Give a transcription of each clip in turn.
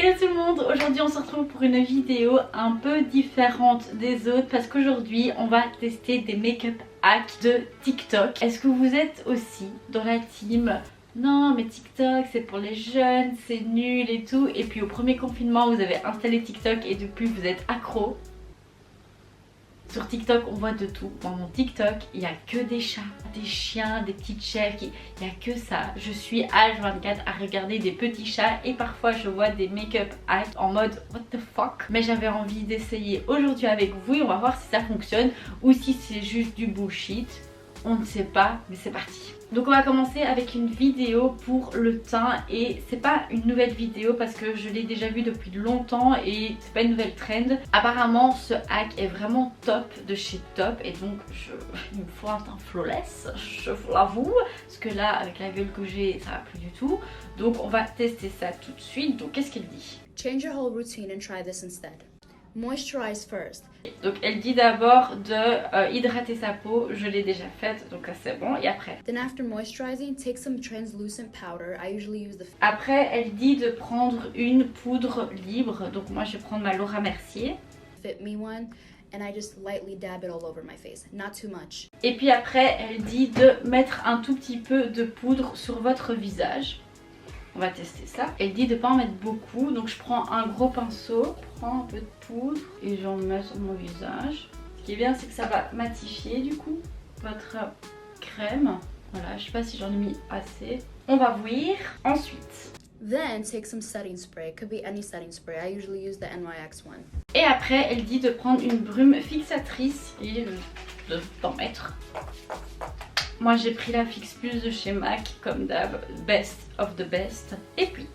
Hello tout le monde, aujourd'hui on se retrouve pour une vidéo un peu différente des autres parce qu'aujourd'hui on va tester des make-up hacks de TikTok. Est-ce que vous êtes aussi dans la team non mais TikTok c'est pour les jeunes, c'est nul et tout, et puis au premier confinement vous avez installé TikTok et depuis vous êtes accro? Sur TikTok on voit de tout. Dans mon TikTok il n'y a que des chats, des chiens, des petites chèvres, il n'y a que ça. Je suis H24 à regarder des petits chats et parfois je vois des make-up hacks en mode what the fuck. Mais j'avais envie d'essayer aujourd'hui avec vous et on va voir si ça fonctionne ou si c'est juste du bullshit. On ne sait pas, mais c'est parti. Donc on va commencer avec une vidéo pour le teint et c'est pas une nouvelle vidéo parce que je l'ai déjà vue depuis longtemps et c'est pas une nouvelle trend. Apparemment ce hack est vraiment top de chez Top et donc il me faut un teint flawless, je vous l'avoue, parce que là avec la gueule que j'ai ça va plus du tout. Donc on va tester ça tout de suite. Donc qu'est-ce qu'elle dit? Change your whole routine and try this instead. Moisturize first. Donc elle dit d'abord de hydrater sa peau, je l'ai déjà faite donc c'est bon, et après Then after moisturizing, take some translucent powder. I usually use the après elle dit de prendre une poudre libre, donc moi je vais prendre ma Laura Mercier. Fit Me one and I just lightly dab it all over my face, not too much. Et puis après elle dit de mettre un tout petit peu de poudre sur votre visage. On va tester ça. Elle dit de ne pas en mettre beaucoup, donc je prends un gros pinceau, je prends un peu de poudre et j'en mets sur mon visage. Ce qui est bien c'est que ça va matifier du coup votre crème. Voilà, je sais pas si j'en ai mis assez. On va voir. Ensuite. Then take some setting spray. It could be any setting spray. I usually use the NYX one. Et après elle dit de prendre une brume fixatrice et d'en mettre. Moi j'ai pris la Fix Plus de chez MAC comme d'hab, best of the best. Et puis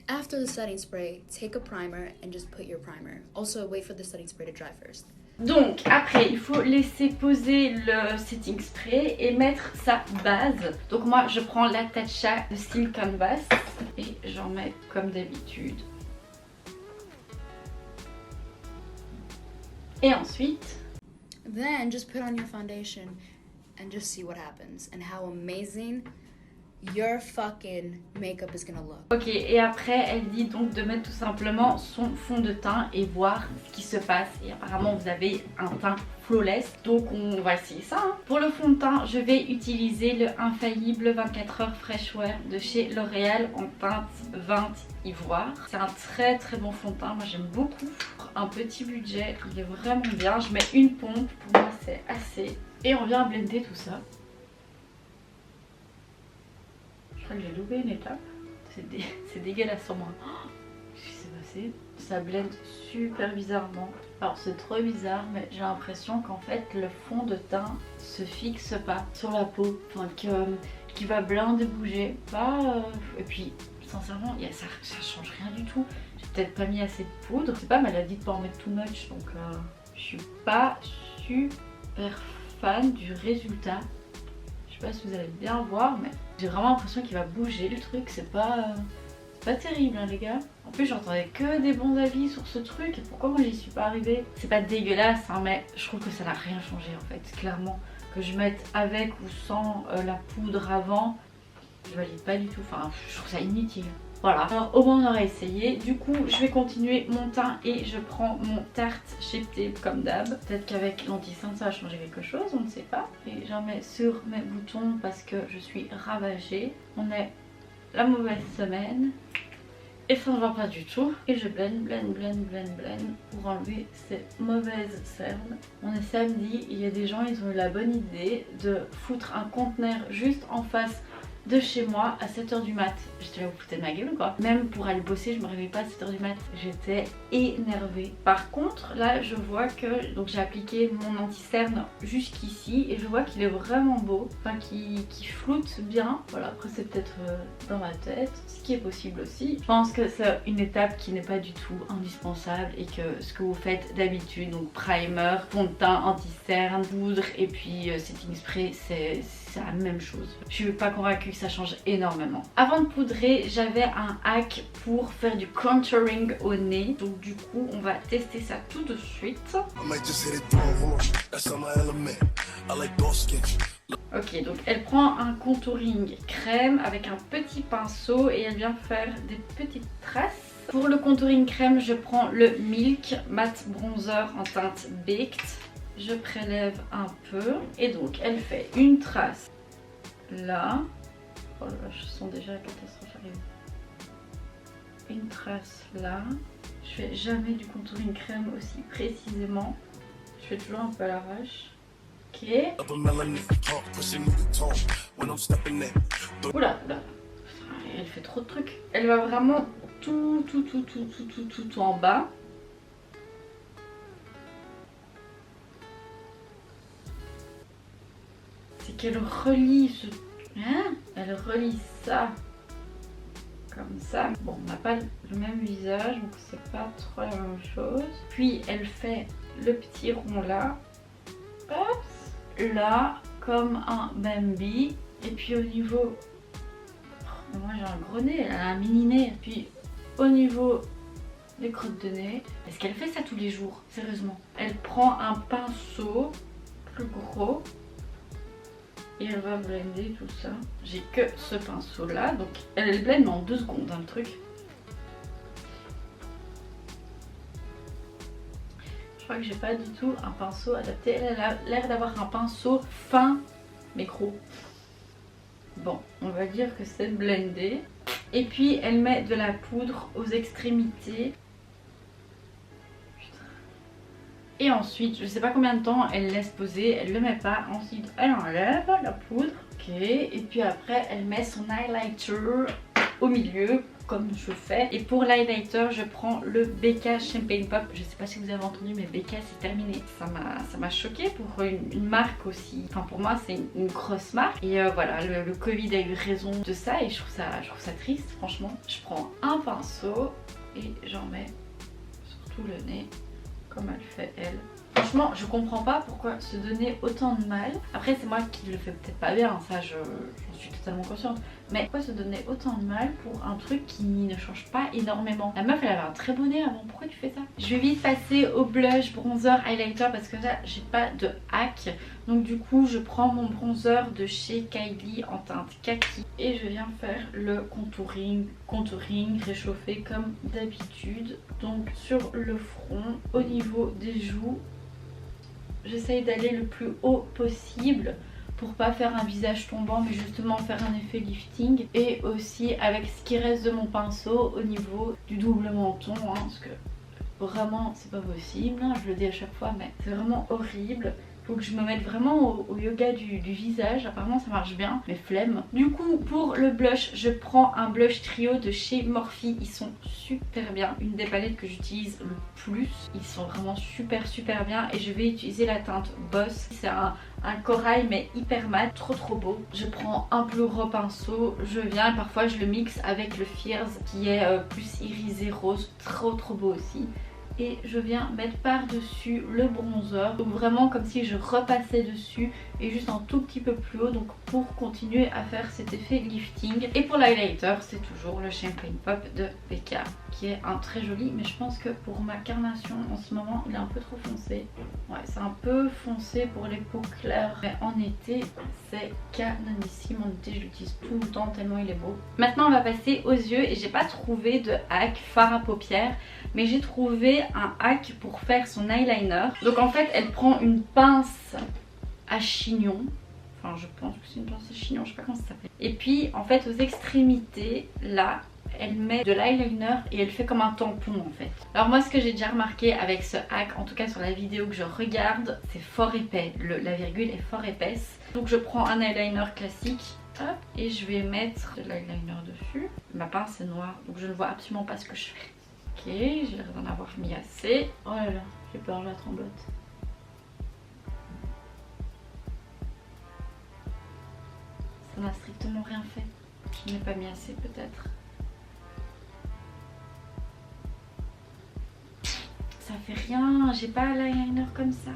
after the setting spray, take a primer and just put your primer. Also wait for the setting spray to dry first. donc après il faut laisser poser le setting spray et mettre sa base. Donc moi je prends la Tatcha de Silk Canvas et j'en mets comme d'habitude. Et ensuite Then just put on your foundation and just see what happens and how amazing your fucking makeup is gonna look. ok, et après elle dit donc de mettre tout simplement son fond de teint et voir ce qui se passe. Et apparemment vous avez un teint flawless, donc on va essayer ça hein. Pour le fond de teint je vais utiliser le infaillible 24 heures Fresh Wear de chez L'Oréal en teinte 20 ivoire. C'est un très très bon fond de teint, moi j'aime beaucoup. Pour un petit budget il est vraiment bien. Je mets une pompe, pour moi c'est assez. Et on vient blender tout ça. Je crois que j'ai loupé une étape. C'est dégueulasse sur moi. Oh, qu'est-ce qui s'est passé? Ça blende super bizarrement. Alors c'est trop bizarre mais j'ai l'impression qu'en fait le fond de teint se fixe pas sur la peau. Enfin qui va blinder bouger. Et puis sincèrement ça change rien du tout. J'ai peut-être pas mis assez de poudre. C'est pas mais elle a dit de pas en mettre too much. Donc je suis pas super fan du résultat. Je sais pas si vous allez bien voir mais j'ai vraiment l'impression qu'il va bouger le truc. C'est pas terrible hein, les gars. En plus j'entendais que des bons avis sur ce truc et pourquoi moi j'y suis pas arrivée. C'est pas dégueulasse hein, mais je trouve que ça n'a rien changé en fait. Clairement que je mette avec ou sans la poudre avant, je valide pas du tout. Enfin je trouve ça inutile. Voilà, alors au moins on aura essayé. Du coup je vais continuer mon teint et je prends mon Tarte Shape Tape comme d'hab. Peut-être qu'avec l'anti-cerne ça va changer quelque chose, on ne sait pas. Et j'en mets sur mes boutons parce que je suis ravagée. On est la mauvaise semaine et ça ne va pas du tout. Et je blende pour enlever ces mauvaises cernes. On est samedi, il y a des gens, ils ont eu la bonne idée de foutre un conteneur juste en face de chez moi à 7h du mat. J'étais là, vous foutez de ma gueule ou quoi? Même pour aller bosser, je me réveille pas à 7h du mat. J'étais énervée. Par contre, là, je vois que donc j'ai appliqué mon anti-cerne jusqu'ici et je vois qu'il est vraiment beau. Enfin, qui floute bien. Voilà, après c'est peut-être dans ma tête, ce qui est possible aussi. Je pense que c'est une étape qui n'est pas du tout indispensable et que ce que vous faites d'habitude, donc primer, fond de teint, anti-cerne, poudre et puis setting spray, c'est la même chose. Je suis pas convaincue que ça change énormément. Avant de poudrer, j'avais un hack pour faire du contouring au nez. Donc du coup, on va tester ça tout de suite. Ok, donc elle prend un contouring crème avec un petit pinceau et elle vient faire des petites traces. Pour le contouring crème, je prends le Milk Matte Bronzer en teinte Baked. Je prélève un peu et donc elle fait une trace là. Oh là là, je sens déjà la catastrophe arriver. Une trace là. Je fais jamais du contouring crème aussi précisément. Je fais toujours un peu à l'arrache. Ok. Oula, oula. Elle fait trop de trucs. Elle va vraiment tout en bas. C'est qu'elle relie ce... Hein? Elle relie ça. Comme ça. Bon, on n'a pas le même visage, donc c'est pas trop la même chose. Puis elle fait le petit rond là. Hop. Là, comme un Bambi. Et puis au niveau... Oh, moi j'ai un gros nez, elle a un mini nez. Puis au niveau des crottes de nez. Est-ce qu'elle fait ça tous les jours? Sérieusement. Elle prend un pinceau plus gros. Et elle va blender tout ça. J'ai que ce pinceau là. Donc elle blende en 2 secondes hein, le truc. Je crois que j'ai pas du tout un pinceau adapté. Elle a l'air d'avoir un pinceau fin mais gros. Bon, on va dire que c'est blendé. Et puis elle met de la poudre aux extrémités. Et ensuite, je sais pas combien de temps elle laisse poser, elle le met pas. Ensuite, elle enlève la poudre. Ok, et puis après, elle met son highlighter au milieu, comme je fais. Et pour l'highlighter, je prends le BK Champagne Pop. Je sais pas si vous avez entendu, mais BK c'est terminé. Ça m'a choqué pour une marque aussi. Enfin, pour moi, c'est une grosse marque. Et voilà, le Covid a eu raison de ça. Et je trouve ça triste, franchement. Je prends un pinceau et j'en mets sur tout le nez. Comme elle fait elle. Franchement, je comprends pas pourquoi se donner autant de mal. Après, c'est moi qui le fais peut-être pas bien, ça j'en suis totalement consciente. Mais pourquoi se donner autant de mal pour un truc qui ne change pas énormément? La meuf, elle avait un très beau nez avant, pourquoi tu fais ça? Je vais vite passer au blush, bronzer, highlighter parce que là, j'ai pas de hack. Donc du coup, je prends mon bronzer de chez Kylie en teinte kaki. Et je viens faire le contouring réchauffé comme d'habitude. Donc sur le front, au niveau des joues, j'essaye d'aller le plus haut possible pour pas faire un visage tombant mais justement faire un effet lifting. Et aussi avec ce qui reste de mon pinceau au niveau du double menton hein, parce que vraiment c'est pas possible, hein, je le dis à chaque fois mais c'est vraiment horrible. Faut que je me mette vraiment au yoga du visage. Apparemment ça marche bien, mais flemme. Du coup pour le blush, je prends un blush trio de chez Morphe. Ils sont super bien. Une des palettes que j'utilise le plus. Ils sont vraiment super bien. Et je vais utiliser la teinte Boss. C'est un corail mais hyper mat, trop beau. Je prends un plus gros pinceau, je viens et parfois je le mixe avec le Fierce qui est plus irisé rose. Trop beau aussi. Et je viens mettre par dessus le bronzer, donc vraiment comme si je repassais dessus et juste un tout petit peu plus haut, donc pour continuer à faire cet effet lifting. Et pour l'highlighter, c'est toujours le Champagne Pop de BK qui est un très joli, mais je pense que pour ma carnation en ce moment il est un peu trop foncé. Ouais, c'est un peu foncé pour les peaux claires, mais en été c'est canonissime. En été je l'utilise tout le temps tellement il est beau. Maintenant on va passer aux yeux et j'ai pas trouvé de hack fard à paupières, mais j'ai trouvé un hack pour faire son eyeliner. Donc en fait elle prend une pince à chignon, enfin je pense que c'est une pince à chignon, je sais pas comment ça s'appelle. Et puis en fait aux extrémités là elle met de l'eyeliner et elle fait comme un tampon en fait. Alors moi ce que j'ai déjà remarqué avec ce hack, en tout cas sur la vidéo que je regarde, c'est fort épais, la virgule est fort épaisse. Donc je prends un eyeliner classique, hop, et je vais mettre de l'eyeliner dessus. Ma pince est noire donc je ne vois absolument pas ce que je fais. Ok, j'ai l'air d'en avoir mis assez. Oh là là, j'ai peur, la tremblote. Ça n'a strictement rien fait. Je n'ai pas mis assez peut-être. ça fait rien, j'ai pas l'eyeliner comme ça.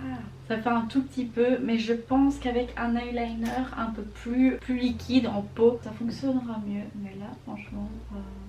Ça fait un tout petit peu, mais je pense qu'avec un eyeliner un peu plus liquide en peau, ça fonctionnera mieux. Mais là, franchement...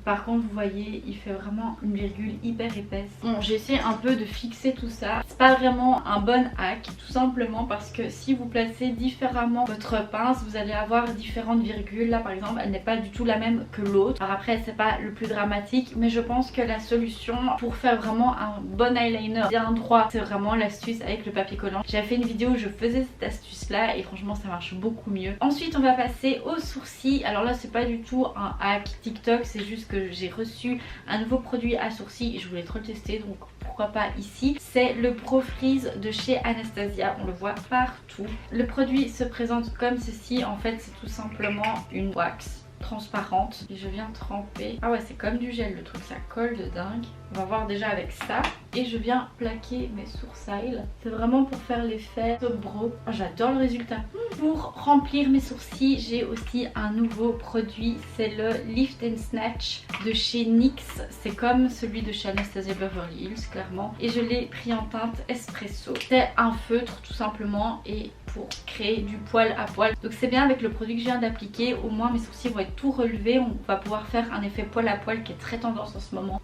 Par contre, vous voyez, il fait vraiment une virgule hyper épaisse. Bon, j'ai essayé un peu de fixer tout ça. C'est pas vraiment un bon hack, tout simplement parce que si vous placez différemment votre pince, vous allez avoir différentes virgules. Là, par exemple, elle n'est pas du tout la même que l'autre. Alors après, c'est pas le plus dramatique, mais je pense que la solution pour faire vraiment un bon eyeliner bien droit, c'est vraiment l'astuce avec le papier collant. J'ai fait une vidéo où je faisais cette astuce là et franchement ça marche beaucoup mieux. Ensuite on va passer aux sourcils. Alors là c'est pas du tout un hack TikTok, c'est juste que j'ai reçu un nouveau produit à sourcils et je voulais trop le tester, donc pourquoi pas ici. C'est le Pro Freeze de chez Anastasia, on le voit partout. Le produit se présente comme ceci, en fait c'est tout simplement une wax transparente et je viens tremper. Ah ouais, c'est comme du gel le truc, ça colle de dingue. On va voir déjà avec ça. Et je viens plaquer mes sourcils. C'est vraiment pour faire l'effet top bro. Oh, j'adore le résultat. Pour remplir mes sourcils, j'ai aussi un nouveau produit. C'est le Lift and Snatch de chez NYX. C'est comme celui de chez Anastasia Beverly Hills, clairement. Et je l'ai pris en teinte espresso. C'est un feutre tout simplement et pour créer du poil à poil. Donc c'est bien avec le produit que je viens d'appliquer. Au moins mes sourcils vont être tout relevés. On va pouvoir faire un effet poil à poil qui est très tendance en ce moment.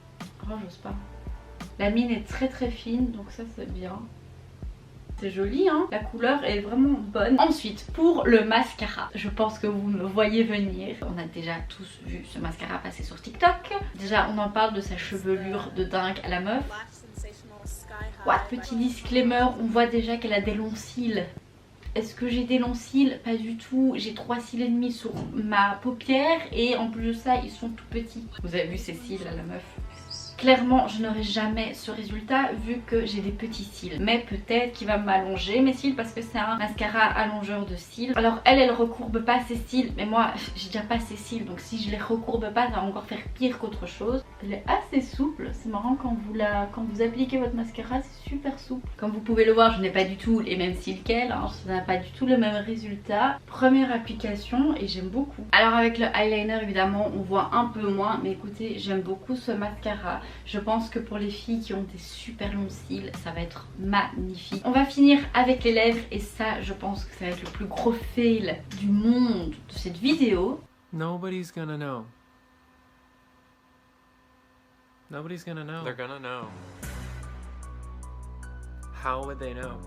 Oh, j'ose pas. La mine est très fine, donc ça c'est bien. C'est joli hein, la couleur est vraiment bonne. Ensuite pour le mascara, je pense que vous me voyez venir. On a déjà tous vu ce mascara passer sur TikTok. Déjà on en parle de sa chevelure de dingue à la meuf. Ouais, petit disclaimer, on voit déjà qu'elle a des longs cils. Est-ce que j'ai des longs cils? Pas du tout. J'ai 3 cils et demi sur ma paupière et en plus de ça ils sont tout petits. Vous avez vu ces cils à la meuf? Clairement je n'aurai jamais ce résultat vu que j'ai des petits cils. Mais peut-être qu'il va m'allonger mes cils parce que c'est un mascara allongeur de cils. Alors elle recourbe pas ses cils, mais moi j'ai déjà pas ses cils, donc si je les recourbe pas ça va encore faire pire qu'autre chose. Elle est assez souple, c'est marrant quand vous appliquez votre mascara, c'est super souple. Comme vous pouvez le voir, je n'ai pas du tout les mêmes cils qu'elle, hein. Ça n'a pas du tout le même résultat. Première application et j'aime beaucoup. Alors avec le eyeliner évidemment on voit un peu moins, mais écoutez j'aime beaucoup ce mascara. Je pense que pour les filles qui ont des super longs cils, ça va être magnifique. On va finir avec les lèvres et ça, je pense que ça va être le plus gros fail du monde de cette vidéo. Nobody's gonna know. Nobody's gonna know. They're gonna know. How would they know?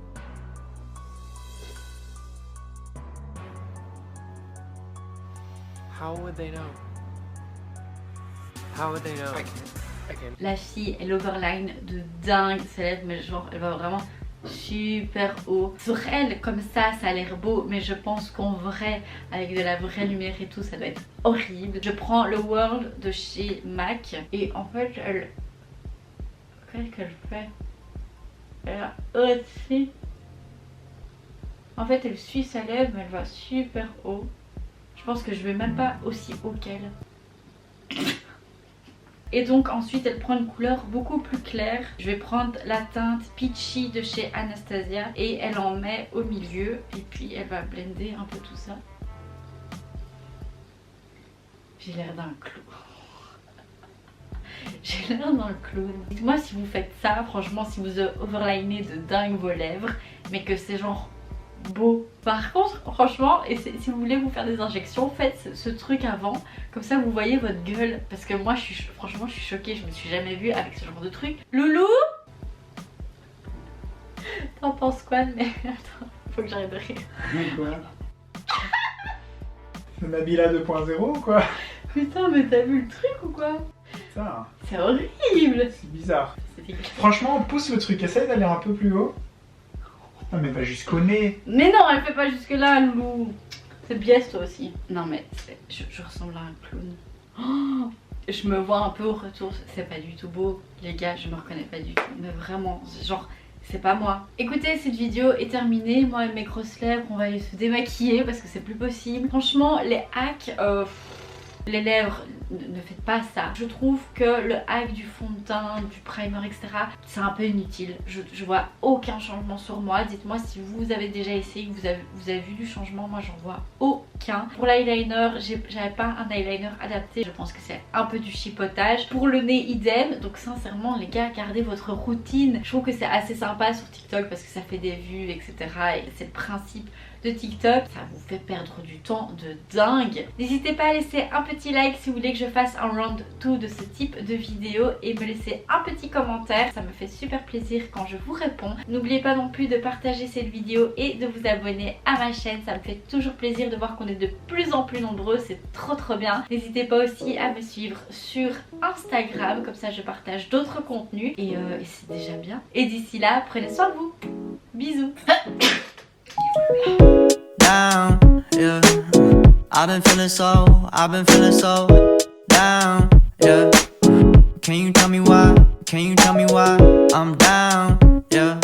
How would they know? How would they know? La fille, elle overline de dingue ses lèvres, mais genre elle va vraiment super haut. Sur elle, comme ça a l'air beau, mais je pense qu'en vrai, avec de la vraie lumière et tout, ça doit être horrible. Je prends le World de chez MAC et en fait, elle... Qu'est-ce qu'elle fait? Elle a aussi... En fait, elle suit sa lèvre, mais elle va super haut. Je pense que je vais même pas aussi haut qu'elle. Et donc ensuite elle prend une couleur beaucoup plus claire. Je vais prendre la teinte Peachy de chez Anastasia et elle en met au milieu. Et puis elle va blender un peu tout ça. J'ai l'air d'un clown. J'ai l'air d'un clown. Dites-moi si vous faites ça, franchement, si vous overlinez de dingue vos lèvres, mais que c'est genre beau. Par contre franchement, et si vous voulez vous faire des injections, faites ce truc avant, comme ça vous voyez votre gueule, parce que moi franchement je suis choquée, je me suis jamais vue avec ce genre de truc. Loulou, t'en penses quoi? Mais attends, faut que j'arrête de rire. Quoi? C'est Nabila 2.0 ou quoi? Putain, mais t'as vu le truc ou quoi? Ça, c'est horrible. C'est bizarre. Franchement, pousse le truc, essaye d'aller un peu plus haut. Non mais pas jusqu'au nez. Mais non, elle fait pas jusque là, Loulou. C'est biaise toi aussi. Non mais je ressemble à un clown. Oh, je me vois un peu au retour, c'est pas du tout beau. Les gars, je me reconnais pas du tout. Mais vraiment, genre, c'est pas moi. Écoutez, cette vidéo est terminée. Moi et mes grosses lèvres, on va aller se démaquiller parce que c'est plus possible. Franchement, les hacks... les lèvres, ne faites pas ça. Je trouve que le hack du fond de teint, du primer, etc. c'est un peu inutile. Je vois aucun changement sur moi. Dites-moi si vous avez déjà essayé, que vous avez vu du changement. Moi j'en vois aucun. qu'un. Pour l'eyeliner, j'avais pas un eyeliner adapté, je pense que c'est un peu du chipotage. Pour le nez, idem. Donc sincèrement les gars, gardez votre routine. Je trouve que c'est assez sympa sur TikTok parce que ça fait des vues, etc. Et c'est le principe de TikTok, ça vous fait perdre du temps de dingue. N'hésitez pas à laisser un petit like si vous voulez que je fasse un round 2 de ce type de vidéo et me laisser un petit commentaire, ça me fait super plaisir quand je vous réponds. N'oubliez pas non plus de partager cette vidéo et de vous abonner à ma chaîne, ça me fait toujours plaisir de voir qu'on est de plus en plus nombreux, c'est trop bien. N'hésitez pas aussi à me suivre sur Instagram, comme ça je partage d'autres contenus et c'est déjà bien. Et d'ici là, prenez soin de vous. Bisous. Down, yeah. I've been feeling so down, yeah. Can you tell me why? I'm down, yeah.